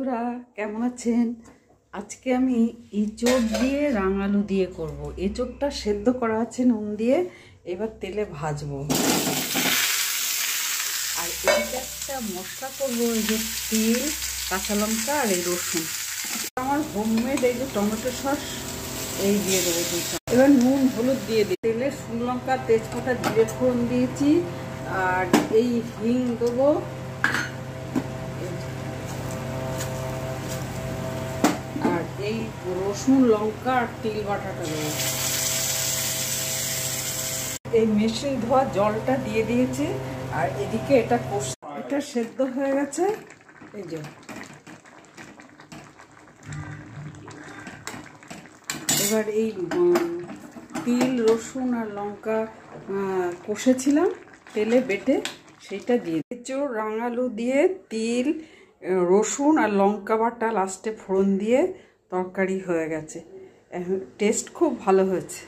বন্ধুরা কেমন আছেন? আজকে আমি এঁচোড় দিয়ে রাঙালু দিয়ে করব। এঁচোড়টা সেদ্ধ করা আছে নুন দিয়ে, এবার তেলে ভাজবো। আর এইটা একটা মশলা করবো, এই যে তিল, কাঁচা লঙ্কা আর এই রসুন। আমার হোমমেড এই যে টমেটো সস, এই দিয়ে দেবো দুটো। এবার নুন হলুদ দিয়ে দিই। তেলে শুকনো লঙ্কা, তেজপাতা, জিরে ফোড়ন দিয়েছি, আর এই হিং দেবো, আর এই রসুন, লঙ্কা আর তিল বাটাটা দেবো। এই মেশিন ধোয়া জলটা দিয়ে দিয়েছি, আর এদিকে এটা এটা সেদ্ধ হয়ে গেছে। এই যে এবার এই তিল, রসুন আর লঙ্কা কষেছিলাম তেলে বেটে, সেইটা দিয়ে এঁচোড় রাঙালু দিয়ে তিল, রসুন আর লঙ্কা বাটা লাস্টে ফোড়ন দিয়ে তরকারি হয়ে গেছে। টেস্ট খুব ভালো হয়েছে।